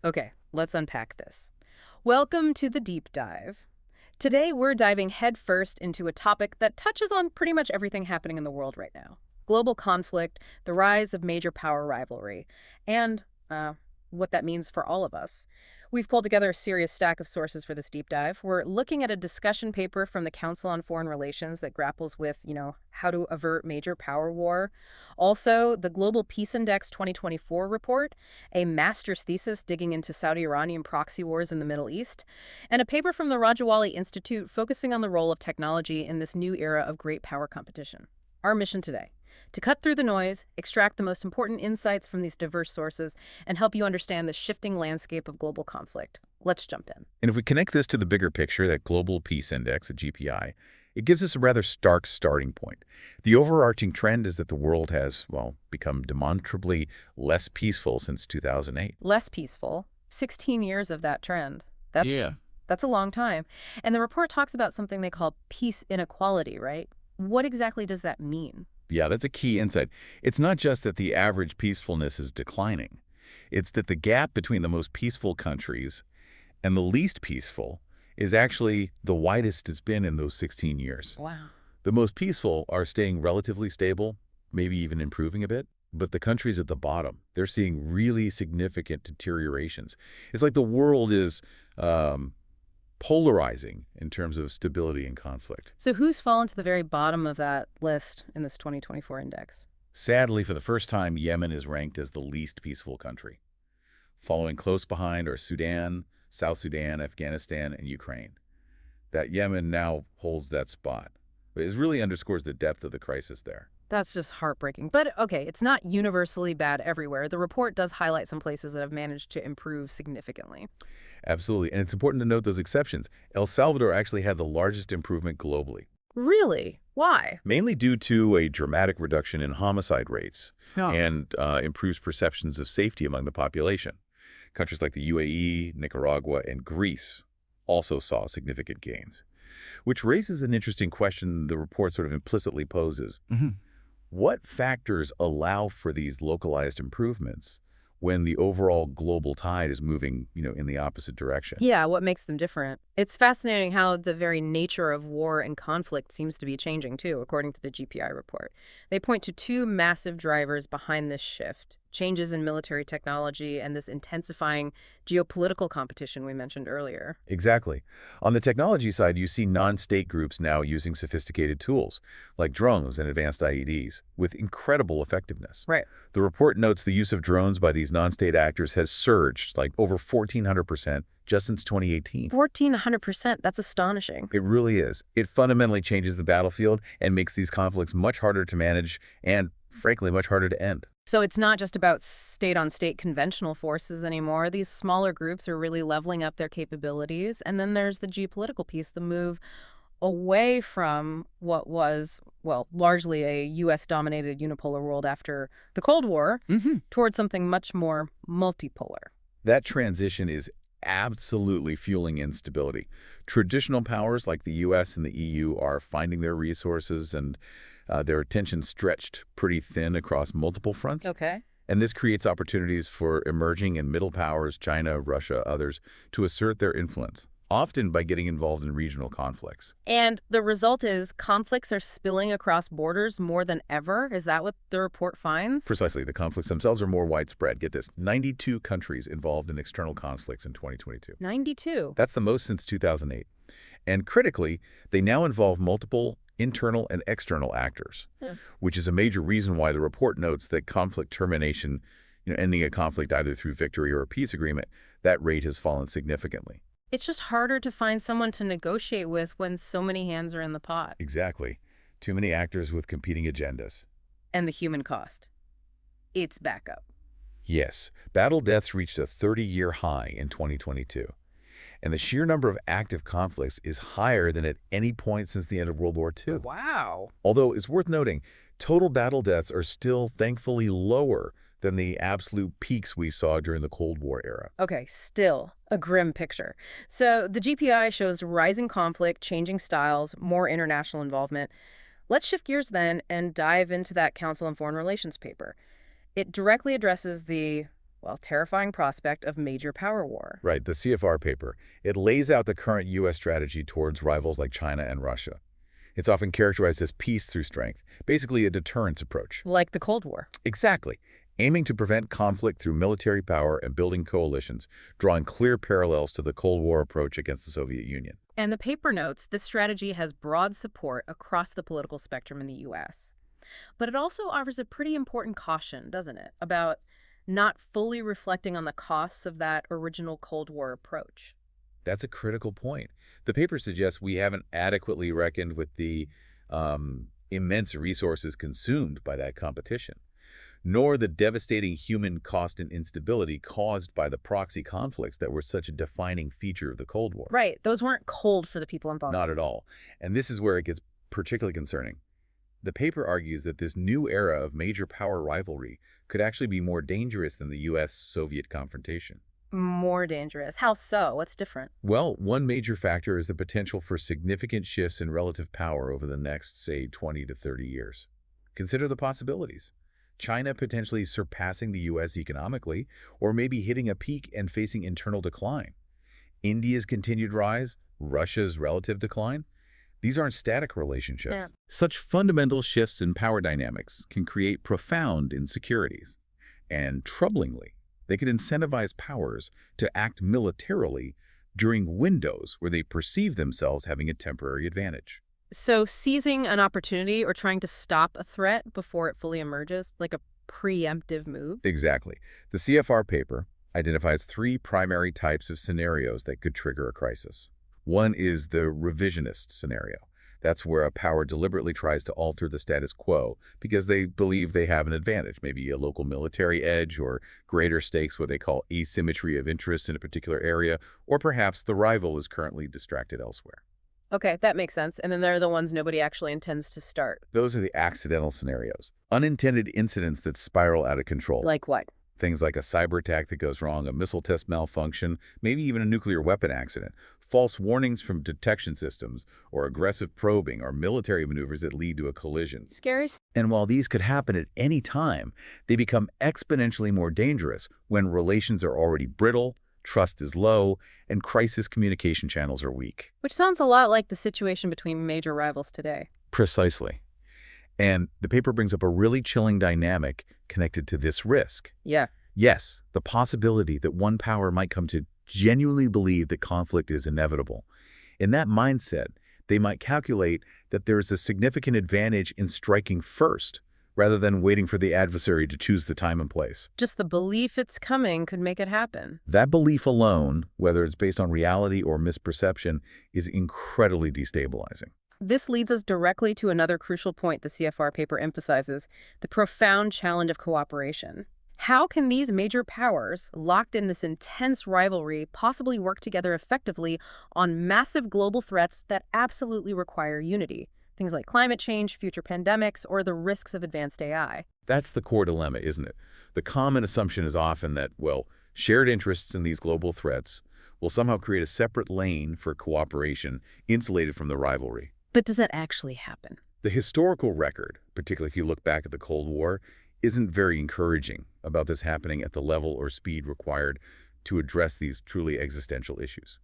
Okay, let's unpack this. Welcome to the deep dive. Today, we're diving headfirst into a topic that touches on pretty much everything happening in the world right now. Global conflict, the rise of major power rivalry, and what that means for all of us. We've pulled together a serious stack of sources for this deep dive. We're looking at a discussion paper from the Council on Foreign Relations that grapples with, how to avert major power war. Also, the Global Peace Index 2024 report, a master's thesis digging into Saudi-Iranian proxy wars in the Middle East, and a paper from the Rajawali Institute focusing on the role of technology in this new era of great power competition. Our mission today: to cut through the noise, extract the most important insights from these diverse sources, and help you understand the shifting landscape of global conflict. Let's jump in. And if we connect this to the bigger picture, that Global Peace Index, the GPI, it gives us a rather stark starting point. The overarching trend is that the world has, well, become demonstrably less peaceful since 2008. Less peaceful. 16 years of that trend. That's Yeah. that's a long time. And the report talks about something they call peace inequality, right? What exactly does that mean? Yeah, that's a key insight. It's not just that the average peacefulness is declining. It's that the gap between the most peaceful countries and the least peaceful is actually the widest it's been in those 16 years. Wow. The most peaceful are staying relatively stable, maybe even improving a bit. But the countries at the bottom, they're seeing really significant deteriorations. It's like the world is polarizing in terms of stability and conflict. So who's fallen to the very bottom of that list in this 2024 index? Sadly, for the first time, Yemen is ranked as the least peaceful country. Following close behind are Sudan, South Sudan, Afghanistan, and Ukraine. That Yemen now holds that spot. But it really underscores the depth of the crisis there. That's just heartbreaking. But okay, it's not universally bad everywhere. The report does highlight some places that have managed to improve significantly. Absolutely. And it's important to note those exceptions. El Salvador actually had the largest improvement globally, Really? Why? mainly due to a dramatic reduction in homicide rates Yeah. and improves perceptions of safety among the population. Countries like the UAE, Nicaragua, and Greece also saw significant gains, which raises an interesting question the report sort of implicitly poses. What factors allow for these localized improvements when the overall global tide is moving, in the opposite direction? Yeah, what makes them different? It's fascinating how the very nature of war and conflict seems to be changing too, according to the GPI report. They point to two massive drivers behind this shift: changes in military technology and this intensifying geopolitical competition we mentioned earlier. Exactly. On the technology side, you see non-state groups now using sophisticated tools like drones and advanced IEDs with incredible effectiveness. Right. The report notes the use of drones by these non-state actors has surged like over 1,400% just since 2018. 1,400%, that's astonishing. It really is. It fundamentally changes the battlefield and makes these conflicts much harder to manage and, frankly, much harder to end. So it's not just about state-on-state conventional forces anymore. These smaller groups are really leveling up their capabilities. And then there's the geopolitical piece, the move away from what was, well, largely a U.S.-dominated unipolar world after the Cold War towards something much more multipolar. That transition is absolutely fueling instability. Traditional powers like the U.S. and the EU are finding their resources and their attention stretched pretty thin across multiple fronts. Okay. And this creates opportunities for emerging and middle powers, China, Russia, others, to assert their influence, often by getting involved in regional conflicts. And the result is conflicts are spilling across borders more than ever? Is that what the report finds? Precisely. The conflicts themselves are more widespread. Get this, 92 countries involved in external conflicts in 2022. 92. That's the most since 2008. And critically, they now involve multiple internal and external actors, which is a major reason why the report notes that conflict termination, ending a conflict either through victory or a peace agreement, that rate has fallen significantly. It's just harder to find someone to negotiate with when so many hands are in the pot. Exactly. Too many actors with competing agendas. And the human cost. It's back up. Yes, battle deaths reached a 30-year high in 2022. And the sheer number of active conflicts is higher than at any point since the end of World War II. Wow. Although it's worth noting, total battle deaths are still thankfully lower than the absolute peaks we saw during the Cold War era. Okay, still a grim picture. So the GPI shows rising conflict, changing styles, more international involvement. Let's shift gears then and dive into that Council on Foreign Relations paper. It directly addresses the Well, terrifying prospect of major power war. Right, the CFR paper. It lays out the current U.S. strategy towards rivals like China and Russia. It's often characterized as peace through strength, basically a deterrence approach. Like the Cold War. Exactly, aiming to prevent conflict through military power and building coalitions, drawing clear parallels to the Cold War approach against the Soviet Union. And the paper notes this strategy has broad support across the political spectrum in the U.S. But it also offers a pretty important caution, doesn't it, about not fully reflecting on the costs of that original Cold War approach. That's a critical point. The paper suggests we haven't adequately reckoned with the immense resources consumed by that competition, nor the devastating human cost and instability caused by the proxy conflicts that were such a defining feature of the Cold War. Right. Those weren't cold for the people involved. Not at all. And this is where it gets particularly concerning. The paper argues that this new era of major power rivalry could actually be more dangerous than the U.S.-Soviet confrontation. More dangerous. How so? What's different? Well, one major factor is the potential for significant shifts in relative power over the next, say, 20 to 30 years. Consider the possibilities. China potentially surpassing the U.S. economically, or maybe hitting a peak and facing internal decline. India's continued rise, Russia's relative decline. These aren't static relationships. Yeah. Such fundamental shifts in power dynamics can create profound insecurities. And troublingly, they could incentivize powers to act militarily during windows where they perceive themselves having a temporary advantage. So seizing an opportunity or trying to stop a threat before it fully emerges, like a preemptive move? Exactly. The CFR paper identifies three primary types of scenarios that could trigger a crisis. One is the revisionist scenario. That's where a power deliberately tries to alter the status quo because they believe they have an advantage, maybe a local military edge or greater stakes, what they call asymmetry of interest in a particular area, or perhaps the rival is currently distracted elsewhere. Okay, that makes sense. And then there are the ones nobody actually intends to start. Those are the accidental scenarios, unintended incidents that spiral out of control. Like what? Things like a cyber attack that goes wrong, a missile test malfunction, maybe even a nuclear weapon accident, false warnings from detection systems, or aggressive probing or military maneuvers that lead to a collision. Scary. And while these could happen at any time, they become exponentially more dangerous when relations are already brittle, trust is low, and crisis communication channels are weak. Which sounds a lot like the situation between major rivals today. Precisely. And the paper brings up a really chilling dynamic connected to this risk. Yeah. Yes, the possibility that one power might come to genuinely believe that conflict is inevitable. In that mindset, they might calculate that there is a significant advantage in striking first, rather than waiting for the adversary to choose the time and place. Just the belief it's coming could make it happen. That belief alone, whether it's based on reality or misperception, is incredibly destabilizing. This leads us directly to another crucial point the CFR paper emphasizes, the profound challenge of cooperation. How can these major powers, locked in this intense rivalry, possibly work together effectively on massive global threats that absolutely require unity? Things like climate change, future pandemics, or the risks of advanced AI. That's the core dilemma, isn't it? The common assumption is often that, well, shared interests in these global threats will somehow create a separate lane for cooperation insulated from the rivalry. But does that actually happen? The historical record, particularly if you look back at the Cold War, isn't very encouraging about this happening at the level or speed required to address these truly existential issues.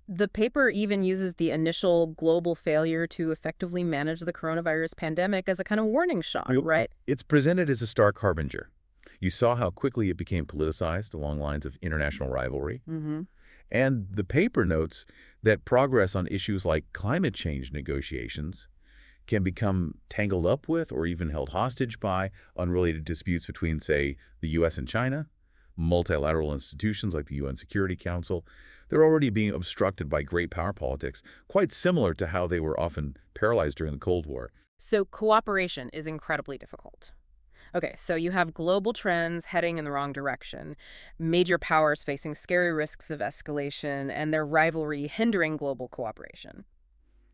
The paper even uses the initial global failure to effectively manage the coronavirus pandemic as a kind of warning shot, right? It's presented as a stark harbinger. You saw how quickly it became politicized along lines of international rivalry. Mm-hmm. And the paper notes that progress on issues like climate change negotiations can become tangled up with or even held hostage by unrelated disputes between, say, the U.S. and China, multilateral institutions like the UN Security Council. They're already being obstructed by great power politics, quite similar to how they were often paralyzed during the Cold War. So cooperation is incredibly difficult. Okay, so you have global trends heading in the wrong direction, major powers facing scary risks of escalation, and their rivalry hindering global cooperation.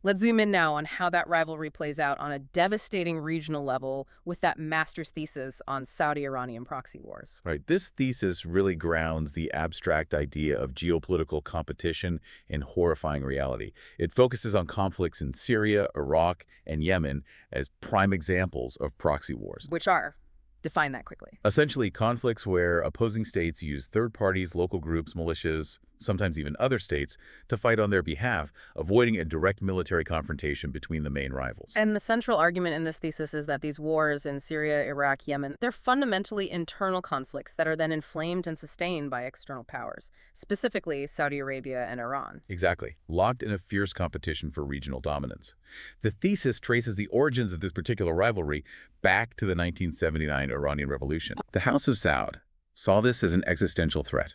Let's zoom in now on how that rivalry plays out on a devastating regional level with that master's thesis on Saudi-Iranian proxy wars. Right. This thesis really grounds the abstract idea of geopolitical competition in horrifying reality. It focuses on conflicts in Syria, Iraq, and Yemen as prime examples of proxy wars. Which are? Define that quickly. Essentially, conflicts where opposing states use third parties, local groups, militias, sometimes even other states, to fight on their behalf, avoiding a direct military confrontation between the main rivals. And the central argument in this thesis is that these wars in Syria, Iraq, Yemen, they're fundamentally internal conflicts that are then inflamed and sustained by external powers, specifically Saudi Arabia and Iran. Exactly, locked in a fierce competition for regional dominance. The thesis traces the origins of this particular rivalry back to the 1979 Iranian Revolution. The House of Saud saw this as an existential threat.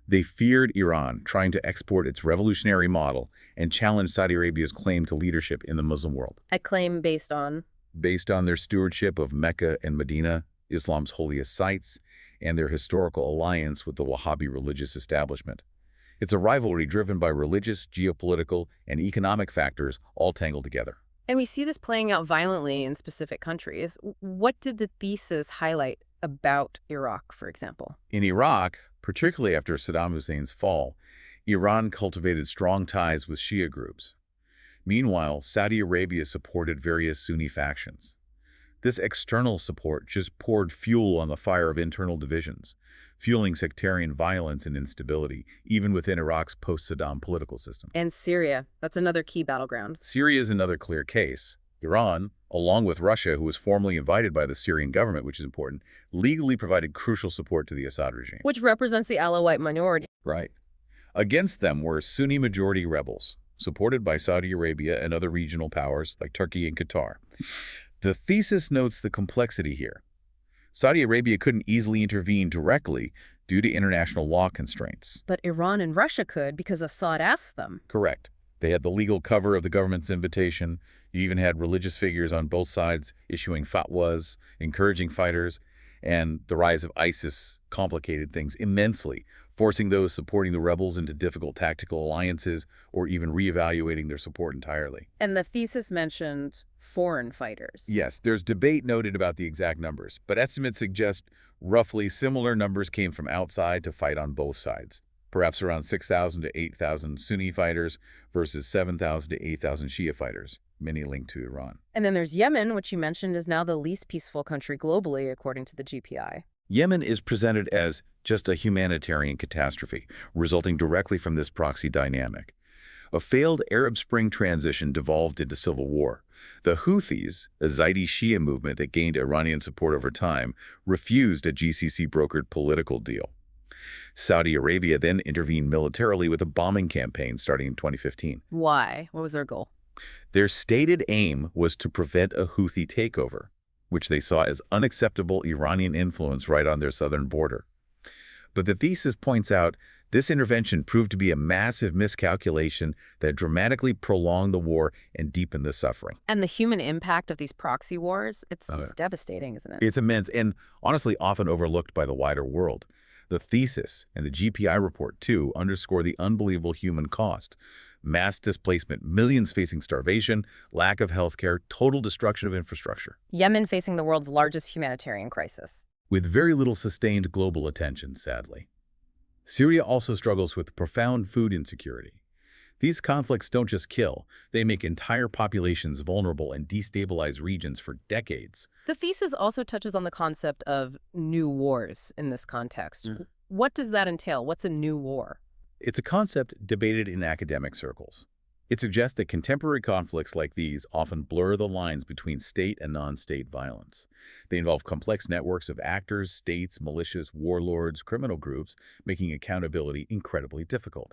They feared Iran trying to export its revolutionary model and challenge Saudi Arabia's claim to leadership in the Muslim world. A claim based on? Based on their stewardship of Mecca and Medina, Islam's holiest sites, and their historical alliance with the Wahhabi religious establishment. It's a rivalry driven by religious, geopolitical, and economic factors all tangled together. And we see this playing out violently in specific countries. What did the thesis highlight about Iraq, for example? In Iraq, particularly after Saddam Hussein's fall, Iran cultivated strong ties with Shia groups. Meanwhile, Saudi Arabia supported various Sunni factions. This external support just poured fuel on the fire of internal divisions, fueling sectarian violence and instability, even within Iraq's post-Saddam political system. And Syria, that's another key battleground. Syria is another clear case. Iran, along with Russia, who was formally invited by the Syrian government, which is important, legally provided crucial support to the Assad regime. Which represents the Alawite minority. Right. Against them were Sunni-majority rebels, supported by Saudi Arabia and other regional powers like Turkey and Qatar. The thesis notes the complexity here. Saudi Arabia couldn't easily intervene directly due to international law constraints. But Iran and Russia could because Assad asked them. Correct. They had the legal cover of the government's invitation. You even had religious figures on both sides issuing fatwas, encouraging fighters, and the rise of ISIS complicated things immensely, forcing those supporting the rebels into difficult tactical alliances or even reevaluating their support entirely. And the thesis mentioned foreign fighters. Yes, there's debate noted about the exact numbers, but estimates suggest roughly similar numbers came from outside to fight on both sides. Perhaps around 6,000 to 8,000 Sunni fighters versus 7,000 to 8,000 Shia fighters, many linked to Iran. And then there's Yemen, which you mentioned is now the least peaceful country globally, according to the GPI. Yemen is presented as just a humanitarian catastrophe, resulting directly from this proxy dynamic. A failed Arab Spring transition devolved into civil war. The Houthis, a Zaidi Shia movement that gained Iranian support over time, refused a GCC-brokered political deal. Saudi Arabia then intervened militarily with a bombing campaign starting in 2015. Why? What was their goal? Their stated aim was to prevent a Houthi takeover, which they saw as unacceptable Iranian influence right on their southern border. But the thesis points out this intervention proved to be a massive miscalculation that dramatically prolonged the war and deepened the suffering. And the human impact of these proxy wars, it's just devastating, isn't it? It's immense and honestly often overlooked by the wider world. The thesis and the GPI report, too, underscore the unbelievable human cost. Mass displacement, millions facing starvation, lack of healthcare, total destruction of infrastructure. Yemen facing the world's largest humanitarian crisis. With very little sustained global attention, sadly. Syria also struggles with profound food insecurity. These conflicts don't just kill, they make entire populations vulnerable and destabilize regions for decades. The thesis also touches on the concept of new wars in this context. What does that entail? What's a new war? It's a concept debated in academic circles. It suggests that contemporary conflicts like these often blur the lines between state and non-state violence. They involve complex networks of actors, states, militias, warlords, criminal groups, making accountability incredibly difficult.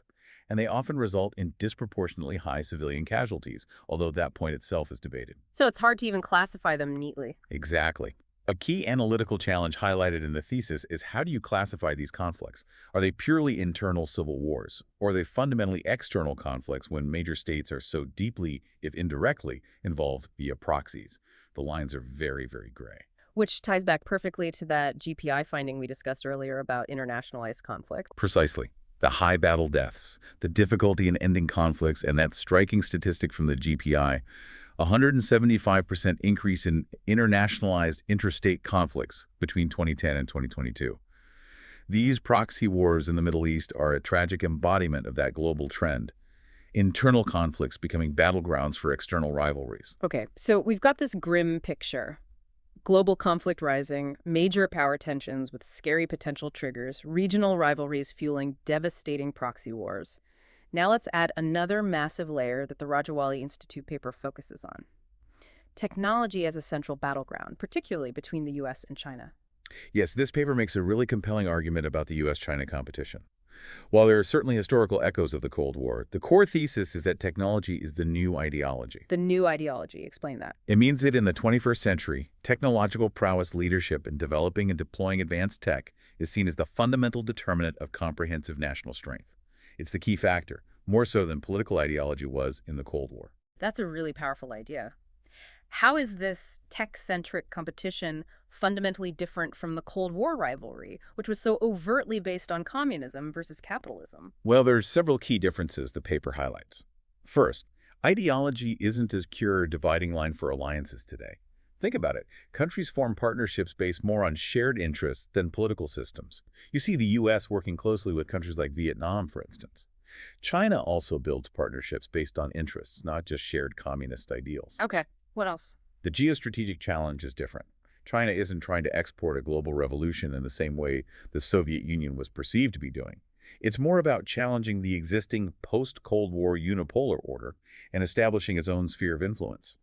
And they often result in disproportionately high civilian casualties, although that point itself is debated. So it's hard to even classify them neatly. Exactly. A key analytical challenge highlighted in the thesis is how do you classify these conflicts? Are they purely internal civil wars, or are they fundamentally external conflicts when major states are so deeply, if indirectly, involved via proxies? The lines are very, very gray. Which ties back perfectly to that GPI finding we discussed earlier about internationalized conflict. Precisely. The high battle deaths, the difficulty in ending conflicts, and that striking statistic from the GPI, 175% increase in internationalized interstate conflicts between 2010 and 2022. These proxy wars in the Middle East are a tragic embodiment of that global trend. Internal conflicts becoming battlegrounds for external rivalries. Okay, so we've got this grim picture. Global conflict rising, major power tensions with scary potential triggers, regional rivalries fueling devastating proxy wars. Now let's add another massive layer that the Rajawali Institute paper focuses on. Technology as a central battleground, particularly between the US and China. Yes, this paper makes a really compelling argument about the U.S.-China competition. While there are certainly historical echoes of the Cold War, the core thesis is that technology is the new ideology. The new ideology, explain that. It means that in the 21st century, technological prowess leadership in developing and deploying advanced tech is seen as the fundamental determinant of comprehensive national strength. It's the key factor, more so than political ideology was in the Cold War. That's a really powerful idea. How is this tech-centric competition fundamentally different from the Cold War rivalry, which was so overtly based on communism versus capitalism? Well, there are several key differences the paper highlights. First, ideology isn't as pure a dividing line for alliances today. Think about it. Countries form partnerships based more on shared interests than political systems. You see the U.S. working closely with countries like Vietnam, for instance. China also builds partnerships based on interests, not just shared communist ideals. Okay, what else? The geostrategic challenge is different. China isn't trying to export a global revolution in the same way the Soviet Union was perceived to be doing. It's more about challenging the existing post-Cold War unipolar order and establishing its own sphere of influence.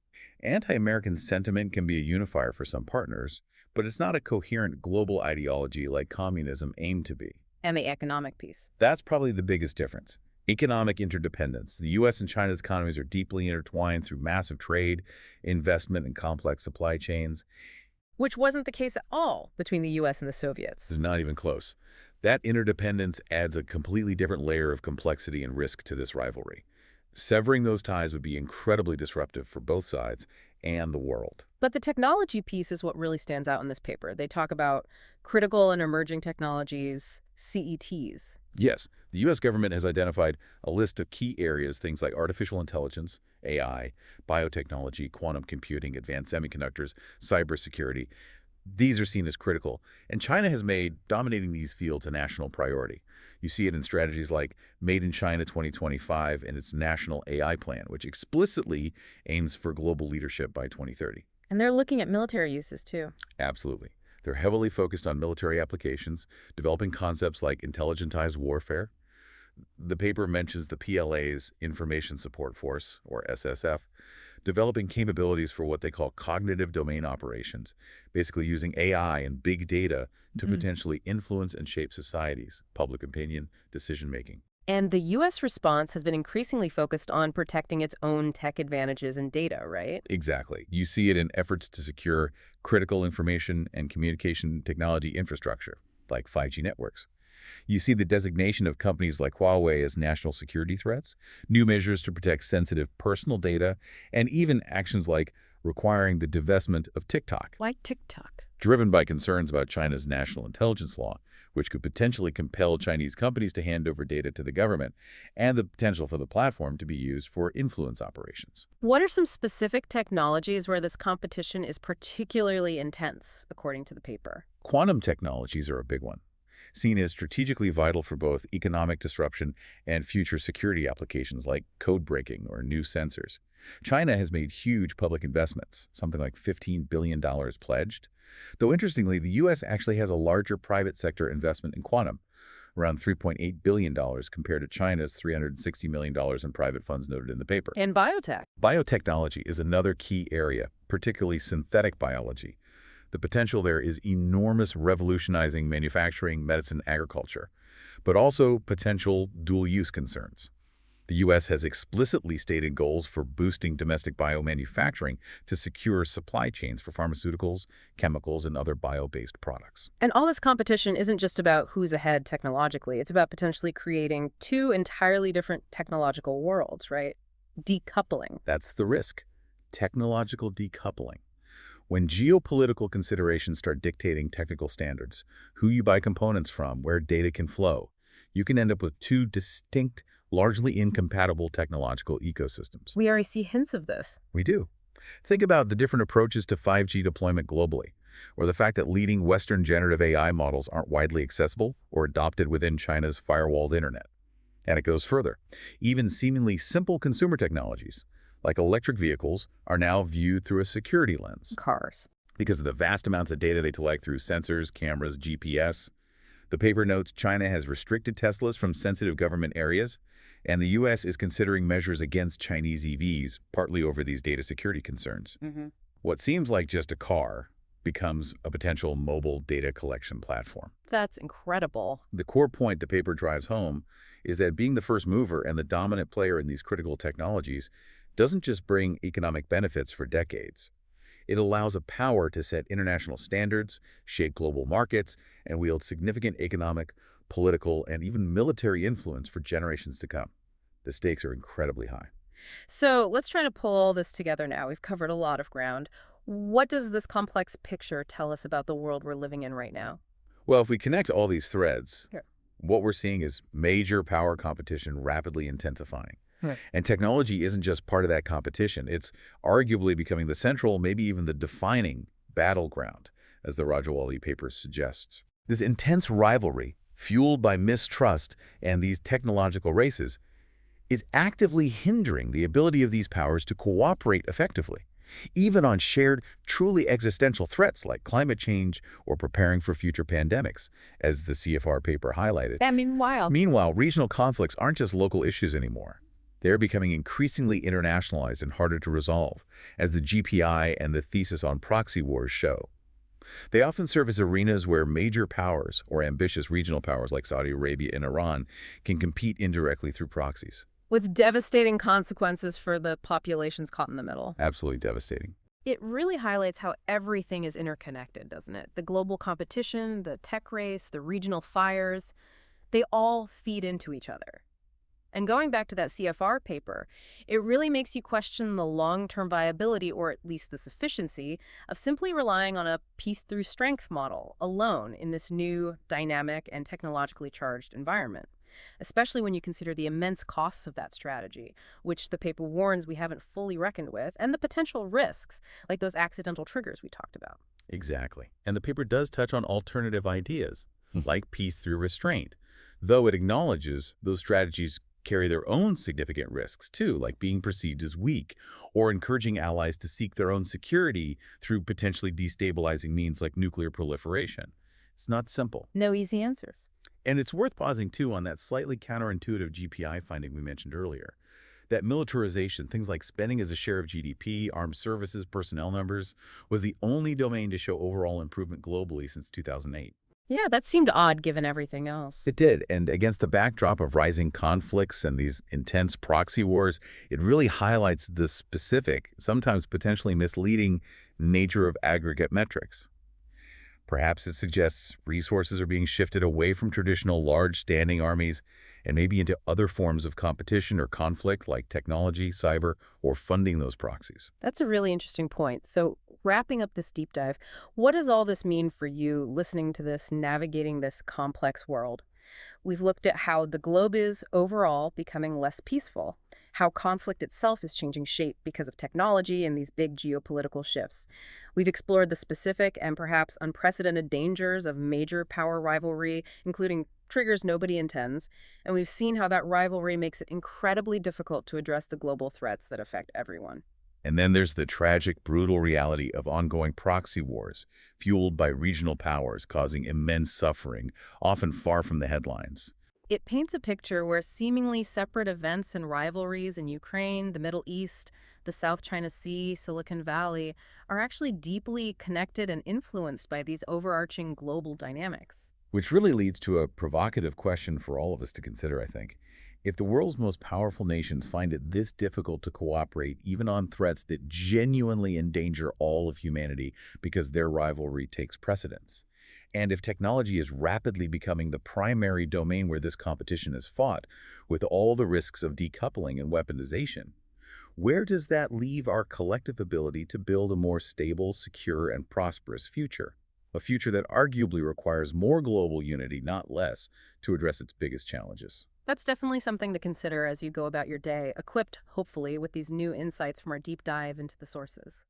Anti-American sentiment can be a unifier for some partners, but it's not a coherent global ideology like communism aimed to be. And the economic piece. That's probably the biggest difference. Economic interdependence. The U.S. and China's economies are deeply intertwined through massive trade, investment, and complex supply chains. Which wasn't the case at all between the US and the This Soviets. is not even close. That interdependence adds a completely different layer of complexity and risk to this rivalry. Severing those ties would be incredibly disruptive for both sides and the world. But the technology piece is what really stands out in this paper. They talk about critical and emerging technologies, CETs. Yes, the U.S. government has identified a list of key areas, things like artificial intelligence, AI, biotechnology, quantum computing, advanced semiconductors, cybersecurity. These are seen as critical, and China has made dominating these fields a national priority. You see it in strategies like Made in China 2025 and its National AI Plan, which explicitly aims for global leadership by 2030. And they're looking at military uses too. Absolutely. They're heavily focused on military applications, developing concepts like intelligentized warfare. The paper mentions the PLA's Information Support Force, or SSF, developing capabilities for what they call cognitive domain operations, basically using AI and big data to potentially influence and shape societies, public opinion, decision-making. And the US response has been increasingly focused on protecting its own tech advantages and data, right? Exactly. You see it in efforts to secure critical information and communication technology infrastructure, like 5G networks. You see the designation of companies like Huawei as national security threats, new measures to protect sensitive personal data, and even actions like requiring the divestment of TikTok, Like TikTok. driven by concerns about China's national intelligence law, which could potentially compel Chinese companies to hand over data to the government, and the potential for the platform to be used for influence operations. What are some specific technologies where this competition is particularly intense, according to the paper? Quantum technologies are a big one, seen as strategically vital for both economic disruption and future security applications like code breaking or new sensors. China has made huge public investments, something like $15 billion pledged. Though interestingly, the U.S. actually has a larger private sector investment in quantum, around $3.8 billion compared to China's $360 million in private funds noted in the paper. And biotech. Biotechnology is another key area, particularly synthetic biology. The potential there is enormous, revolutionizing manufacturing, medicine, agriculture, but also potential dual-use concerns. The U.S. has explicitly stated goals for boosting domestic biomanufacturing to secure supply chains for pharmaceuticals, chemicals, and other bio-based products. And all this competition isn't just about who's ahead technologically. It's about potentially creating two entirely different technological worlds, right? Decoupling. That's the risk, technological decoupling. When geopolitical considerations start dictating technical standards, who you buy components from, where data can flow, you can end up with two distinct, largely incompatible technological ecosystems. We already see hints of this. We do. Think about the different approaches to 5G deployment globally, or the fact that leading Western generative AI models aren't widely accessible or adopted within China's firewalled internet. And it goes further. Even seemingly simple consumer technologies, like electric vehicles, are now viewed through a security lens. Cars. because of the vast amounts of data they collect through sensors, cameras, GPS. The paper notes China has restricted Teslas from sensitive government areas, and the U.S. is considering measures against Chinese EVs, partly over these data security concerns. Hmm. What seems like just a car becomes a potential mobile data collection platform. That's incredible. The core point the paper drives home is that being the first mover and the dominant player in these critical technologies doesn't just bring economic benefits for decades. It allows a power to set international standards, shape global markets, and wield significant economic, political, and even military influence for generations to come. The stakes are incredibly high. So let's try to pull all this together now. We've covered a lot of ground. What does this complex picture tell us about the world we're living in right now? Well, if we connect all these threads, Sure. what we're seeing is major power competition rapidly intensifying. Right. And technology isn't just part of that competition. It's arguably becoming the central, maybe even the defining battleground, as the Rajawali paper suggests. This intense rivalry, fueled by mistrust and these technological races, is actively hindering the ability of these powers to cooperate effectively, even on shared, truly existential threats like climate change or preparing for future pandemics, as the CFR paper highlighted. Meanwhile, regional conflicts aren't just local issues anymore. They're becoming increasingly internationalized and harder to resolve, as the GPI and the thesis on proxy wars show. They often serve as arenas where major powers, or ambitious regional powers like Saudi Arabia and Iran, can compete indirectly through proxies. With devastating consequences for the populations caught in the middle. Absolutely devastating. It really highlights how everything is interconnected, doesn't it? The global competition, the tech race, the regional fires, they all feed into each other. And going back to that CFR paper, it really makes you question the long-term viability, or at least the sufficiency, of simply relying on a peace-through-strength model alone in this new, dynamic, and technologically charged environment, especially when you consider the immense costs of that strategy, which the paper warns we haven't fully reckoned with, and the potential risks, like those accidental triggers we talked about. Exactly. And the paper does touch on alternative ideas, like peace through restraint, though it acknowledges those strategies carry their own significant risks too, like being perceived as weak or encouraging allies to seek their own security through potentially destabilizing means like nuclear proliferation. It's not simple. No easy answers. And it's worth pausing too on that slightly counterintuitive GPI finding we mentioned earlier. That militarization, things like spending as a share of GDP, armed services, personnel numbers, was the only domain to show overall improvement globally since 2008. Yeah, that seemed odd given everything else. It did, and against the backdrop of rising conflicts and these intense proxy wars, it really highlights the specific, sometimes potentially misleading, nature of aggregate metrics. Perhaps it suggests resources are being shifted away from traditional large standing armies and maybe into other forms of competition or conflict like technology, cyber, or funding those proxies. That's a really interesting point. So wrapping up this deep dive, what does all this mean for you listening to this, navigating this complex world? We've looked at how the globe is overall becoming less peaceful, how conflict itself is changing shape because of technology and these big geopolitical shifts. We've explored the specific and perhaps unprecedented dangers of major power rivalry, including triggers nobody intends, and we've seen how that rivalry makes it incredibly difficult to address the global threats that affect everyone. And then there's the tragic, brutal reality of ongoing proxy wars, fueled by regional powers causing immense suffering, often far from the headlines. It paints a picture where seemingly separate events and rivalries in Ukraine, the Middle East, the South China Sea, Silicon Valley are actually deeply connected and influenced by these overarching global dynamics. Which really leads to a provocative question for all of us to consider, I think. If the world's most powerful nations find it this difficult to cooperate, even on threats that genuinely endanger all of humanity because their rivalry takes precedence, and if technology is rapidly becoming the primary domain where this competition is fought, with all the risks of decoupling and weaponization, where does that leave our collective ability to build a more stable, secure, and prosperous future? A future that arguably requires more global unity, not less, to address its biggest challenges. That's definitely something to consider as you go about your day, equipped, hopefully, with these new insights from our deep dive into the sources.